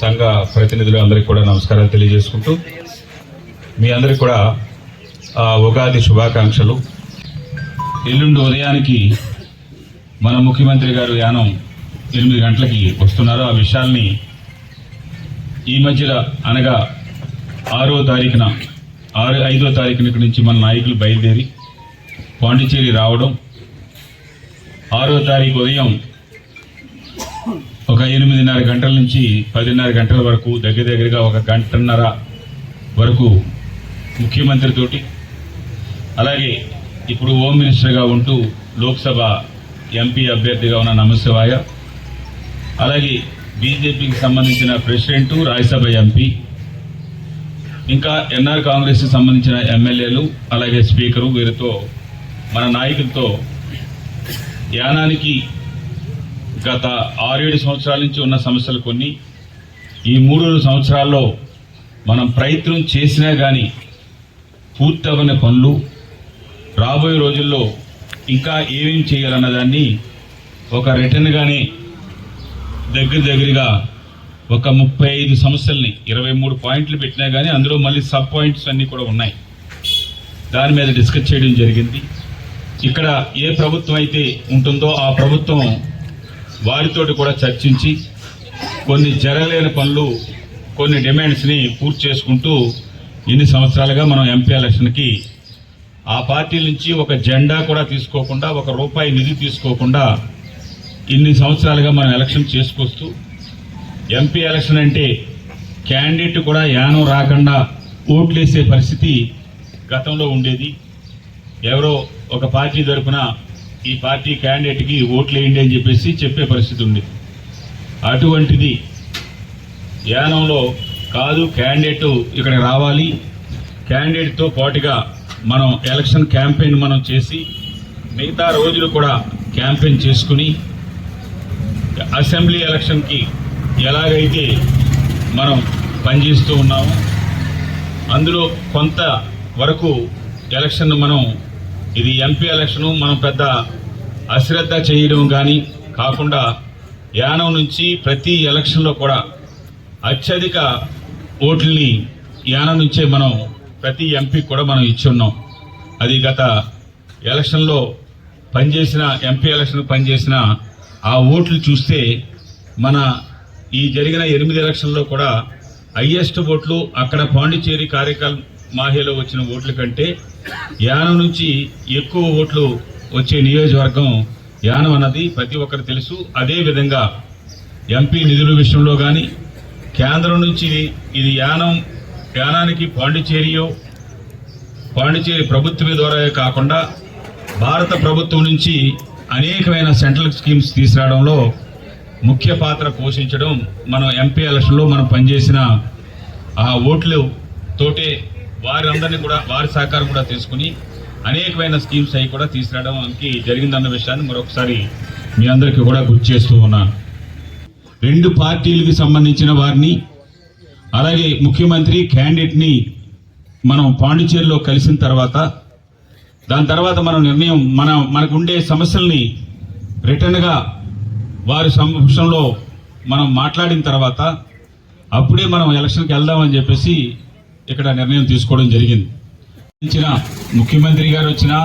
సంఘ ప్రతినిధులు అందరికీ కూడా నమస్కారాలు తెలియజేసుకుంటూ మీ అందరికీ కూడా ఉగాది శుభాకాంక్షలు. ఎల్లుండి ఉదయానికి మన ముఖ్యమంత్రి గారు యానం 8 గంటలకి వస్తున్నారు. ఆ విషయాల్ని ఈ మధ్యలో అనగా 5వ తారీఖున నుంచి మన నాయకులు బయలుదేరి పాండిచేరి రావడం, 6వ తారీఖు ఉదయం ఒక 8:30 గంటల నుంచి 10:30 గంటల వరకు దగ్గరగా ఒక గంటన్నర వరకు ముఖ్యమంత్రితోటి, అలాగే ఇప్పుడు హోమ్ మినిస్టర్గా ఉంటూ లోక్సభ ఎంపీ అభ్యర్థిగా ఉన్న నమశివాయ, అలాగే బీజేపీకి సంబంధించిన ప్రెసిడెంట్, రాజ్యసభ ఎంపీ, ఇంకా ఎన్ఆర్ కాంగ్రెస్కి సంబంధించిన ఎమ్మెల్యేలు, అలాగే స్పీకరు, వీరితో మన నాయకులతో యానానికి గత 6-7 సంవత్సరాల నుంచి ఉన్న సమస్యలు కొన్ని, ఈ 3 సంవత్సరాల్లో మనం ప్రయత్నం చేసినా కానీ పూర్తి అవ్వని పనులు, రాబోయే రోజుల్లో ఇంకా ఏమేం చేయాలన్న దాన్ని ఒక రిటర్న్గానే దగ్గరగా ఒక 35 సమస్యల్ని 23 పాయింట్లు పెట్టినా కానీ అందులో మళ్ళీ సబ్ పాయింట్స్ అన్నీ కూడా ఉన్నాయి. దాని మీద డిస్కస్ చేయడం జరిగింది. ఇక్కడ ఏ ప్రభుత్వం అయితే ఉంటుందో ఆ ప్రభుత్వం వారితోటి కూడా చర్చించి కొన్ని జరగలేని పనులు, కొన్ని డిమాండ్స్ని పూర్తి చేసుకుంటూ ఇన్ని సంవత్సరాలుగా మనం ఎంపీ ఎలక్షన్కి ఆ పార్టీ నుంచి ఒక జెండా కూడా తీసుకోకుండా, ఒక రూపాయి నిధి తీసుకోకుండా ఇన్ని సంవత్సరాలుగా మనం ఎలక్షన్ చేసుకొస్తూ, ఎంపీ ఎలక్షన్ అంటే క్యాండిడేట్ కూడా యానం రాకుండా ఓట్లేసే పరిస్థితి గతంలో ఉండేది. ఎవరో ఒక పార్టీ తరఫున ఈ పార్టీ క్యాండిడేట్కి ఓట్లు వేయండి అని చెప్పేసి చెప్పే పరిస్థితి ఉంది. అటువంటిది యానంలో కాదు, క్యాండిడేట్ ఇక్కడ రావాలి, క్యాండిడేట్తో పాటుగా మనం ఎలక్షన్ క్యాంపెయిన్ మనం చేసి మిగతా రోజులు కూడా క్యాంపెయిన్ చేసుకుని అసెంబ్లీ ఎలక్షన్కి ఎలాగైతే మనం పనిచేస్తూ ఉన్నామో అందులో కొంత వరకు ఎలక్షన్ మనం, ఇది ఎంపీ ఎలక్షను, మనం పెద్ద అశ్రద్ధ చేయడం కానీ కాకుండా యానం నుంచి ప్రతి ఎలక్షన్లో కూడా అత్యధిక ఓట్లని యానం నుంచే మనం ప్రతి ఎంపీకి కూడా మనం ఇచ్చి ఉన్నాం. అది గత ఎలక్షన్లో పనిచేసిన, ఎంపీ ఎలక్షన్ పనిచేసిన ఆ ఓట్లు చూస్తే మన ఈ జరిగిన 8 ఎలక్షన్లో కూడా హైయెస్ట్ ఓట్లు అక్కడ పాండిచేరి కార్యక్రమ మాహేలో వచ్చిన ఓట్ల కంటే యానం నుంచి ఎక్కువ ఓట్లు వచ్చే నియోజకవర్గం యానం అన్నది ప్రతి ఒక్కరు తెలుసు. అదేవిధంగా ఎంపీ నిధుల విషయంలో కానీ కేంద్రం నుంచి ఇది యానానికి పాండిచేరి ప్రభుత్వం ద్వారా కాకుండా భారత ప్రభుత్వం నుంచి అనేకమైన సెంట్రల్ స్కీమ్స్ తీసుకురావడంలో ముఖ్య పాత్ర పోషించడం మనం ఎంపీ ఎలక్షన్లో మనం పనిచేసిన ఆ ఓట్లు తోటే వారందరినీ కూడా వారి సహకారం కూడా తీసుకుని అనేకమైన స్కీమ్స్ అవి కూడా తీసుకురావడానికి జరిగిందన్న విషయాన్ని మరొకసారి మీ అందరికీ కూడా గుర్తు చేస్తూ ఉన్నాను. 2 పార్టీలకు సంబంధించిన వారిని, అలాగే ముఖ్యమంత్రి క్యాండిడేట్ని మనం పాండిచేరిలో కలిసిన తర్వాత, దాని తర్వాత మనం నిర్ణయం, మనకు ఉండే సమస్యల్ని రిటర్న్గా వారి సమక్షంలో మనం మాట్లాడిన తర్వాత అప్పుడే మనం ఎలక్షన్కి వెళ్దామని చెప్పేసి ఇక్కడ నిర్ణయం తీసుకోవడం జరిగింది. ముఖ్యమంత్రి గారు వచ్చినా,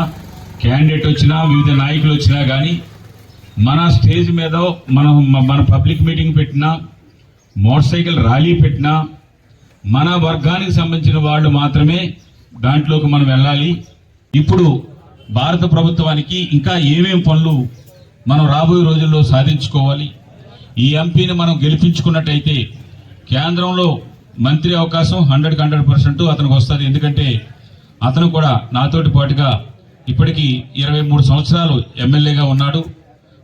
క్యాండిడేట్ వచ్చినా, వివిధ నాయకులు వచ్చినా కానీ మన స్టేజ్ మీద మన పబ్లిక్ మీటింగ్ పెట్టినా, మోటార్ సైకిల్ ర్యాలీ పెట్టినా మన వర్గానికి సంబంధించిన వాళ్ళు మాత్రమే దాంట్లోకి మనం వెళ్ళాలి. ఇప్పుడు భారత ప్రభుత్వానికి ఇంకా ఏమేం పనులు మనం రాబోయే రోజుల్లో సాధించుకోవాలి, ఈ ఎంపీని మనం గెలిపించుకున్నట్టయితే కేంద్రంలో మంత్రి అవకాశం 100% అతనికి వస్తుంది. ఎందుకంటే అతను కూడా నాతోటి పాటుగా ఇప్పటికీ 23 సంవత్సరాలు ఎమ్మెల్యేగా ఉన్నాడు,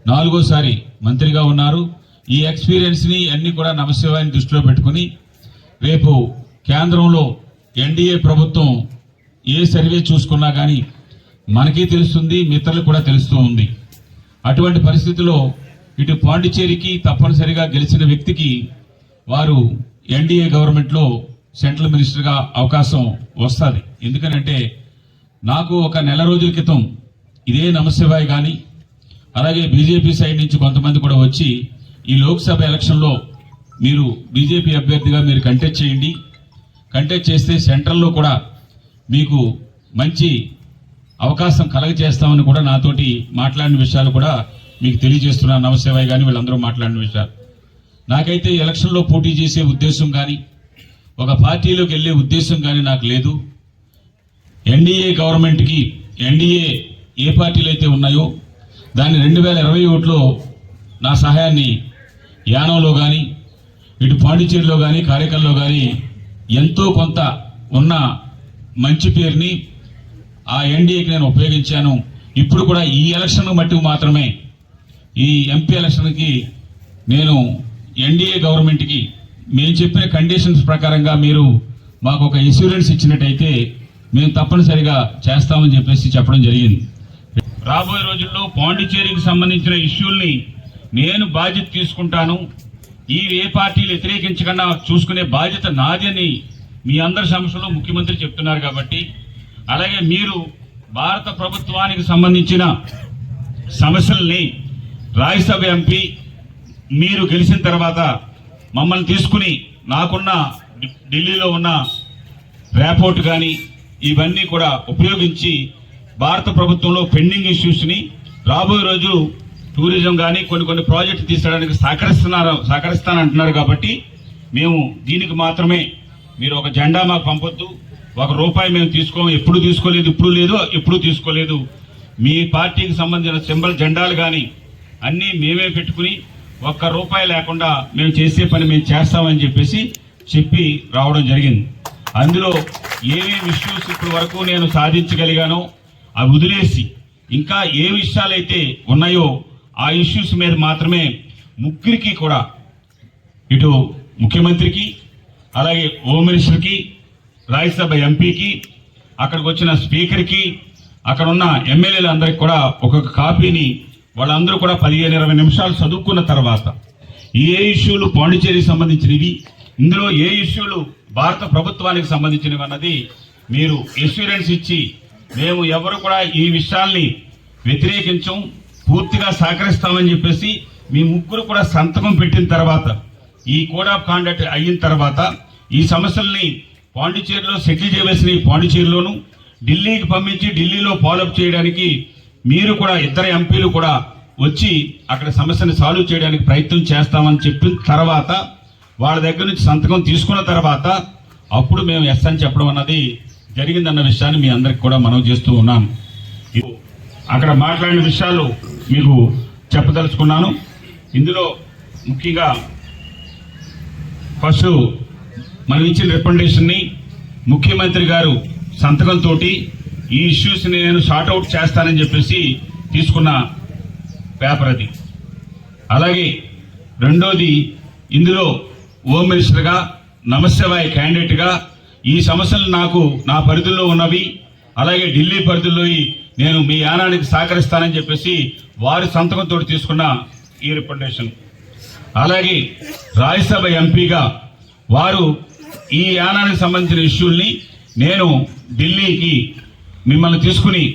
4వసారి మంత్రిగా ఉన్నారు. ఈ ఎక్స్పీరియన్స్ని అన్ని కూడా నమశివాయిని దృష్టిలో పెట్టుకుని రేపు కేంద్రంలో ఎన్డీఏ ప్రభుత్వం ఏ సర్వే చూసుకున్నా కానీ మనకి తెలుస్తుంది, మిత్రులకు కూడా తెలుస్తూ ఉంది. అటువంటి పరిస్థితిలో ఇటు పాండిచేరికి తప్పనిసరిగా గెలిచిన వ్యక్తికి వారు ఎన్డీఏ గవర్నమెంట్లో సెంట్రల్ మినిస్టర్గా అవకాశం వస్తుంది. ఎందుకనంటే నాకు ఒక నెల రోజుల క్రితం ఇదే నమశివాయ్ కానీ అలాగే బీజేపీ సైడ్ నుంచి కొంతమంది కూడా వచ్చి ఈ లోక్సభ ఎలక్షన్లో మీరు బీజేపీ అభ్యర్థిగా మీరు కంటెస్ట్ చేయండి. కంటెస్ట్ చేస్తే సెంట్రల్లో కూడా మీకు మంచి అవకాశం కలగజేస్తామని కూడా నాతోటి మాట్లాడిన విషయాలు కూడా మీకు తెలియజేస్తున్నాను. నమసేవాయ్ కానీ వీళ్ళందరూ మాట్లాడిన విషయాలు. నాకైతే ఎలక్షన్లో పోటీ చేసే ఉద్దేశం కానీ ఒక పార్టీలోకి వెళ్ళే ఉద్దేశం కానీ నాకు లేదు. ఎన్డీఏ గవర్నమెంట్కి ఎన్డీఏ ఏ పార్టీలు అయితే ఉన్నాయో దాన్ని 2021లో నా సహాయాన్ని యానంలో కానీ ఇటు పాండిచేరిలో కానీ కార్యకర్లో కానీ ఎంతో కొంత ఉన్న మంచి పేరుని ఆ ఎన్డీఏకి నేను ఉపయోగించాను. ఇప్పుడు కూడా ఈ ఎలక్షన్ మట్టుకు మాత్రమే ఈ ఎంపీ ఎలక్షన్కి నేను ఎన్డీఏ గవర్నమెంట్కి మేము చెప్పిన కండిషన్స్ ప్రకారంగా మీరు మాకు ఒక ఇన్సూరెన్స్ ఇచ్చినట్టయితే మేము తప్పనిసరిగా చేస్తామని చెప్పేసి చెప్పడం జరిగింది. రాబోయే రోజుల్లో పాండిచేరికి సంబంధించిన ఇష్యూల్ని నేను బాధ్యత తీసుకుంటాను. ఏ పార్టీలు వ్యతిరేకించకుండా చూసుకునే బాధ్యత నాది అని మీ అందరి సమక్షంలో ముఖ్యమంత్రి చెప్తున్నారు. కాబట్టి అలాగే మీరు భారత ప్రభుత్వానికి సంబంధించిన సమస్యల్ని రాజ్యసభ ఎంపీ మీరు గెలిచిన తర్వాత మమ్మల్ని తీసుకుని నాకున్న ఢిల్లీలో ఉన్న ర్యాపోర్ట్ కానీ ఇవన్నీ కూడా ఉపయోగించి భారత ప్రభుత్వంలో పెండింగ్ ఇష్యూస్ని రాబోయే రోజు టూరిజం కానీ కొన్ని ప్రాజెక్టులు తీసుకోవడానికి సహకరిస్తానంటున్నారు. కాబట్టి మేము దీనికి మాత్రమే మీరు ఒక జెండా మాకు పంపొద్దు, ₹1 మేము తీసుకోము, ఎప్పుడు తీసుకోలేదు, ఇప్పుడు లేదు, ఎప్పుడు తీసుకోలేదు. మీ పార్టీకి సంబంధించిన సింబల్ జెండాలు కానీ అన్నీ మేమే పెట్టుకుని ₹1 లేకుండా మేము చేసే పని మేము చేస్తామని చెప్పి రావడం జరిగింది. అందులో ఏమేమి ఇష్యూస్ ఇప్పటి వరకు నేను సాధించగలిగానో అవి వదిలేసి ఇంకా ఏ విషయాలైతే ఉన్నాయో ఆ ఇష్యూస్ మీద మాత్రమే ముగ్గురికి కూడా ఇటు ముఖ్యమంత్రికి అలాగే హోమ్ మినిస్టర్కి రాజ్యసభ ఎంపీకి అక్కడికి వచ్చిన స్పీకర్కి అక్కడ ఉన్న ఎమ్మెల్యేలు అందరికి కూడా ఒక్కొక్క కాపీని వాళ్ళందరూ కూడా 15-20 నిమిషాలు చదువుకున్న తర్వాత ఏ ఇష్యూలు పాండిచేరికి సంబంధించినవి, ఇందులో ఏ ఇష్యూలు భారత ప్రభుత్వానికి సంబంధించినవి అన్నది మీరు ఎష్యూరెన్స్ ఇచ్చి మేము ఎవరు కూడా ఈ విషయాల్ని వ్యతిరేకించం, పూర్తిగా సహకరిస్తామని చెప్పేసి మీ ముగ్గురు కూడా సంతకం పెట్టిన తర్వాత ఈ కోడ్ ఆఫ్ కాండక్ట్ అయిన తర్వాత ఈ సమస్యల్ని పాండిచేరిలో సెటిల్ చేయవలసిన పాండిచేరిలోను ఢిల్లీకి పంపించి ఢిల్లీలో ఫాలోఅప్ చేయడానికి మీరు కూడా ఇద్దరు ఎంపీలు కూడా వచ్చి అక్కడ సమస్యని సాల్వ్ చేయడానికి ప్రయత్నం చేస్తామని చెప్పిన తర్వాత వాళ్ళ దగ్గర నుంచి సంతకం తీసుకున్న తర్వాత అప్పుడు మేము ఎస్ అని చెప్పడం అన్నది జరిగిందన్న విషయాన్ని మీ అందరికి కూడా మనం చేస్తూ ఉన్నాం. అక్కడ మాట్లాడిన విషయాలు మీకు చెప్పదలుచుకున్నాను. ఇందులో ముఖ్యంగా ఫస్ట్ మనం ఇచ్చిన రికమెండేషన్ని ముఖ్యమంత్రి గారు సంతకంతో ఈ ఇష్యూస్ని నేను షార్ట్అవుట్ చేస్తానని చెప్పేసి తీసుకున్న పేపర్ అది. అలాగే రెండోది ఇందులో హోమ్ మినిస్టర్గా నమస్సేవాయ్ క్యాండిడేట్గా ఈ సమస్యలు నాకు నా పరిధిలో ఉన్నవి, అలాగే ఢిల్లీ పరిధిలో నేను మీ యానానికి సహకరిస్తానని చెప్పేసి వారి సంతకంతో తీసుకున్న ఈ రికమెండేషన్. అలాగే రాజ్యసభ ఎంపీగా వారు ఈ యానానికి సంబంధించిన ఇష్యూల్ని నేను ఢిల్లీకి మిమ్మల్ని తీసుకుని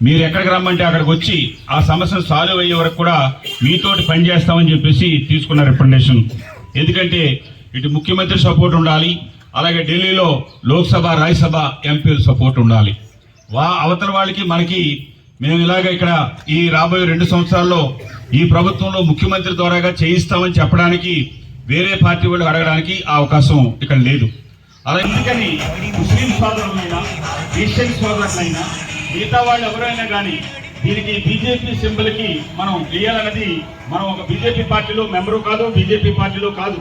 మీరు ఎక్కడికి రమ్మంటే అక్కడికి వచ్చి ఆ సమస్యను సాల్వ్ అయ్యే వరకు కూడా మీతోటి పనిచేస్తామని చెప్పేసి తీసుకున్న రికమెండేషన్. ఎందుకంటే ఇటు ముఖ్యమంత్రి సపోర్ట్ ఉండాలి, అలాగే ఢిల్లీలో లోక్సభ రాజ్యసభ ఎంపీల సపోర్ట్ ఉండాలి. అవతల వాళ్ళకి మనకి మేము ఇలాగ ఇక్కడ ఈ రాబోయే 2 సంవత్సరాల్లో ఈ ప్రభుత్వంలో ముఖ్యమంత్రి ద్వారాగా చేయిస్తామని చెప్పడానికి వేరే పార్టీ వాళ్ళు అడగడానికి ఆ అవకాశం ఇక్కడ లేదు. అలా ఎందుకని ముస్లిం సోదరులైనా క్రిస్టియన్ సోదరులైనా మిగతా వాళ్ళు ఎవరైనా కానీ దీనికి బీజేపీ సింబల్కి మనం వేయాలన్నది మనం ఒక బీజేపీ పార్టీలో మెంబరు కాదు, బీజేపీ పార్టీలో కాదు.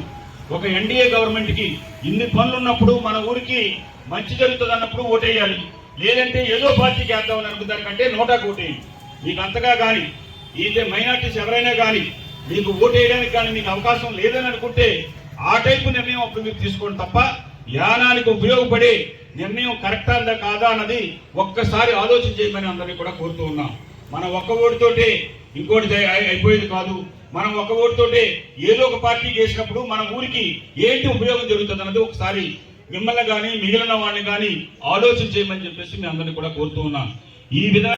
ఒక ఎన్డీఏ గవర్నమెంట్కి ఇన్ని పనులు ఉన్నప్పుడు మన ఊరికి మంచి జరుగుతుంది అన్నప్పుడు ఓటేయాలి. లేదంటే ఏదో పార్టీకి వేద్దామని అనుకున్న కంటే నోటాకు ఓటేయండి. మీకు అంతగా కానీ ఇదే మైనార్టీస్ ఎవరైనా కానీ మీకు ఓటేయడానికి కానీ మీకు అవకాశం లేదని అనుకుంటే ఆ టైపు నిర్ణయం అప్పుడు మీరు తీసుకోండి తప్ప యానానికి ఉపయోగపడే నిర్ణయం కరెక్టా కాదా అన్నది ఒక్కసారి ఆలోచన చేయమని అందరినీ కూడా కోరుతూ ఉన్నాం. మనం ఒక్క ఓటుతోటే ఇంకోటి అయిపోయేది కాదు. మనం ఒక్క ఓటుతోటే ఏదో ఒక పార్టీకి వేసినప్పుడు మన ఊరికి ఏంటి ఉపయోగం జరుగుతుంది అన్నది ఒకసారి మిమ్మల్ని కానీ మిగిలిన వాళ్ళని కానీ ఆలోచన చేయమని చెప్పేసి మీ అందరినీ కూడా కోరుతూ ఉన్నాం. ఈ విధంగా